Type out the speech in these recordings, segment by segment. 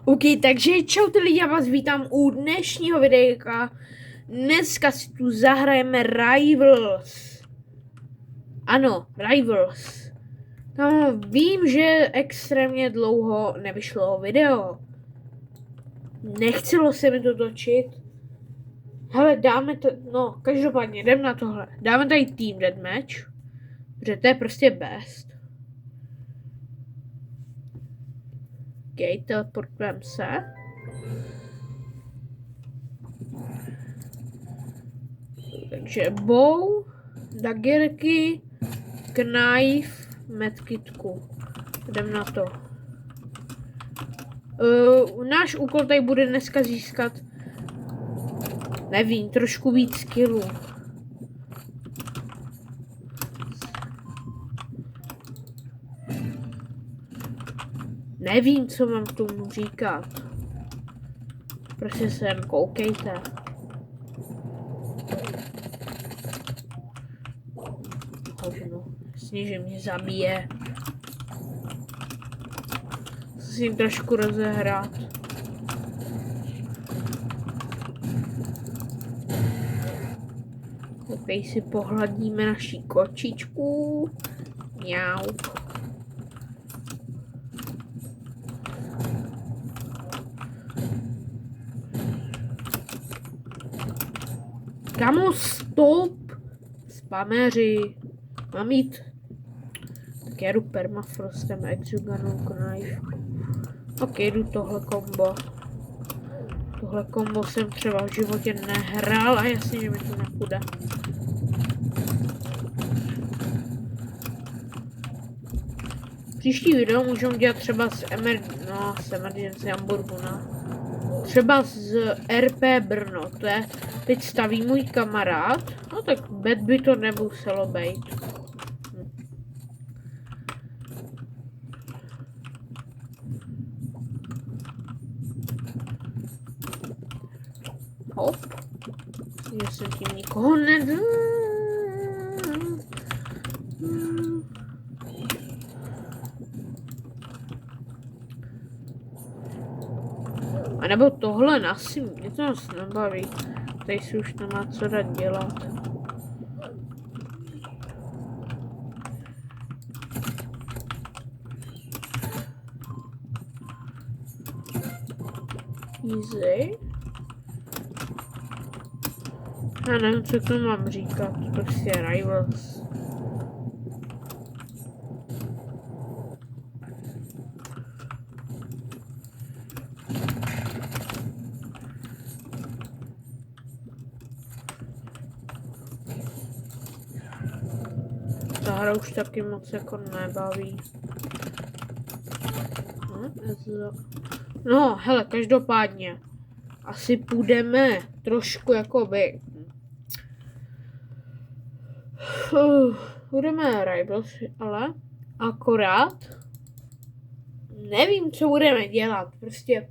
OK, takže čau lidi, já vás vítám u dnešního videa. Dneska si tu zahrajeme Rivals. Ano, Rivals. No, vím, že extrémně dlouho nevyšlo video. Nechcelo se mi to točit. Hele, dáme to, no, každopádně jdem na tohle. Dáme tady Team Deathmatch, protože to je prostě best. OK, teleportujeme se. Takže bow, dagerky, knife, medkitku. Jdem na to. Náš úkol tady bude dneska získat, nevím, trošku víc skillů. Nevím, co mám k tomu říkat. Prostě se jen koukejte. Hovno, jasně, že mě zabije. Musím trošku rozehrát. Teď si pohladíme naší kočičku. Mňau. Kamo, stop! Spameři. Mám jít. Tak já jdu permafrostem, exoganou, knife. Ok, jdu tohle kombo. Tohle kombo jsem třeba v životě nehrál a jasně, že mi to nepůjde. Příští video můžeme dělat třeba z Emergency Hamburgu, no. Třeba z RP Brno, to je, teď staví můj kamarád, no tak bad by to nemuselo být. Hop. Já jsem tím nikoho nedal. A nebo tohle mě to nás nebaví. Tady si už nemá co dát dělat. Easy. Já nevím, co to mám říkat. Prostě Rivals. Ta hra už taky moc jako nebaví. No, hele, každopádně. Asi půjdeme trošku jakoby. Budeme Rivals, ale akorát nevím, co budeme dělat. Prostě.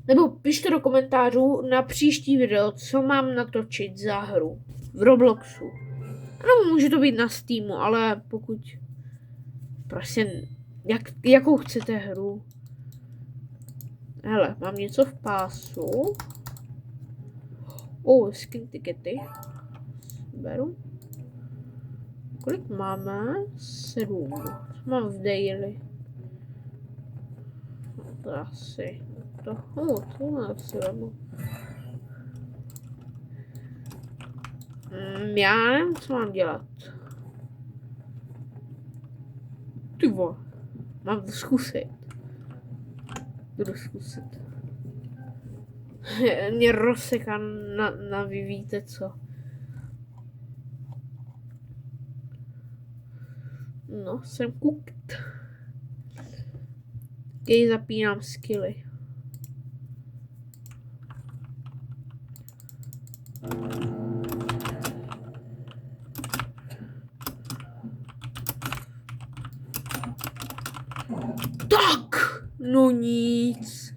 Nebo pište do komentářů na příští video, co mám natočit za hru v Robloxu. No, může to být na Steamu, ale pokud prostě jakou chcete hru. Hele, mám něco v pásu. Skin tickety. Beru. Kolik máme? 7. Mám v daily. To asi. To asi vemu. Já nevím, co mám dělat. Tyvo. Mám to zkusit. Budu zkusit. Mě rozseká na vy víte co. No, jsem cooked. Teď zapínám skilly. Tak! No nic.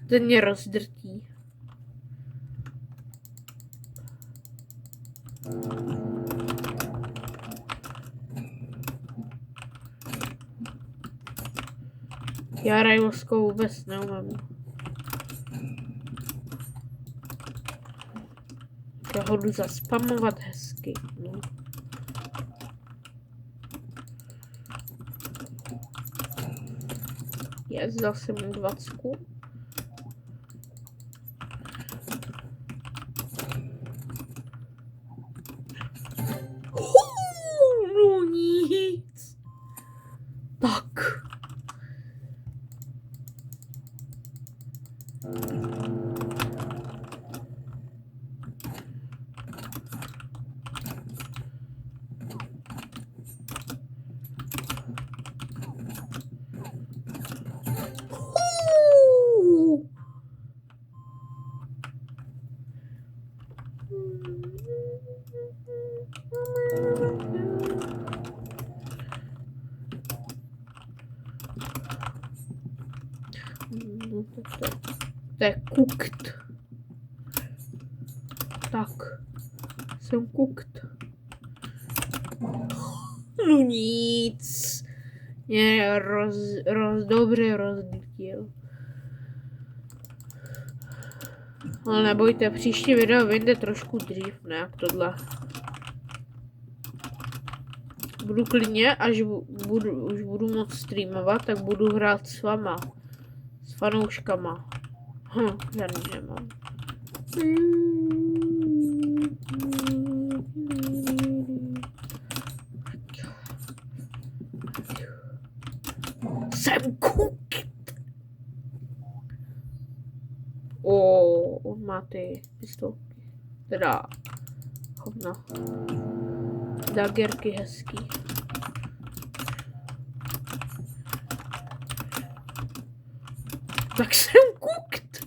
Ten mě rozdrtí. Já Rivalskou vůbec neumím. že ho jdu zaspamovat hezky. No. Dal jsem mu 20. No nic. Tak. To je cooked. Tak. Jsem cooked. No nic. Mě dobře rozdíl. Ale nebojte, příští video vyjde trošku dřív, ne jak tohle. Budu klidně, až už budu moc streamovat, tak budu hrát s vama. S fanouškama. Žádný nemám. Jsem cooked. On má ty pistolky. Teda hovna. Dagerky hezký. Tak jsem cooked.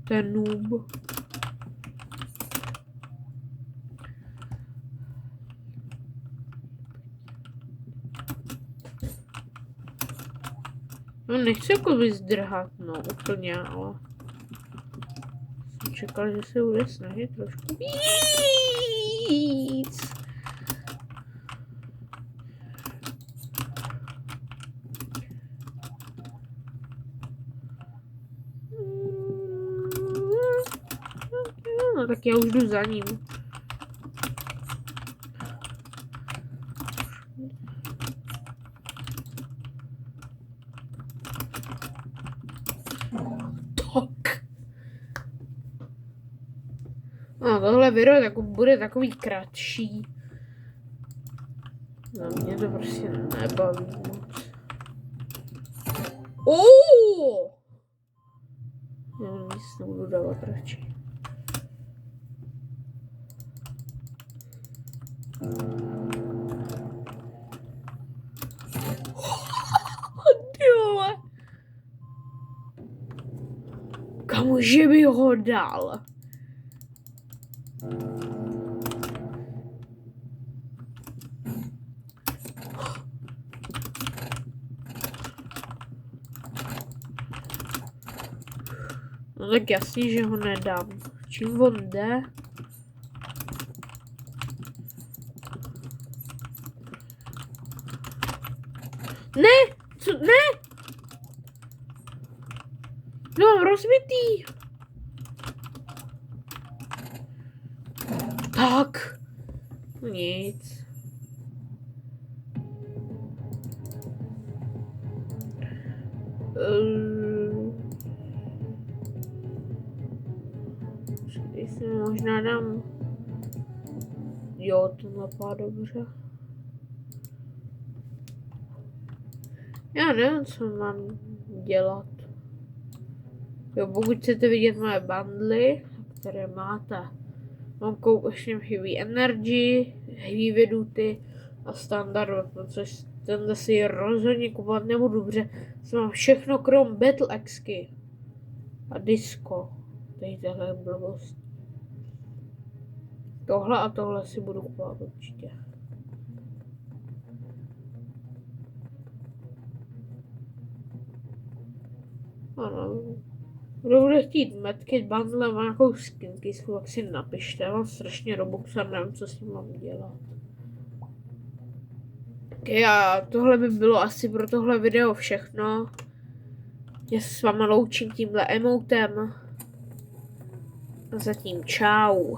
Ten noob. No nechci jako vyzdrhat, no úplně, ale jsem čekal, že se bude snažit trošku víc. No tak já už jdu za ním. Tak. No tohle video tak bude takový kratší. No mě to prostě nebaví moc. Já nic nebudu dávat radši. Kamu, že by ho dal? No tak jasně, že ho nedám. Čím on jde? Ne! Co? Ne! No, rozbitý. Tak. Nic. Když si možná dám... Jo, to napadá dobře. Já nevím, co mám dělat. Jo, pokud chcete vidět moje bundly, které máte, mám ještě chybí energy, heavy duty a standard, což tenhle si rozhodně kupovat nebudu, protože mám všechno krom battle axky a disco. Tady tahle blbost. Tohle a tohle si budu kupovat určitě. Ano. Kdo bude chtít medkit bundle a nějakou skinky, tak si napište. Já mám strašně Robux a nevím, co s tím mám dělat. Okay, a tohle by bylo asi pro tohle video všechno. Já se s váma loučím tímhle emotem. A zatím čau.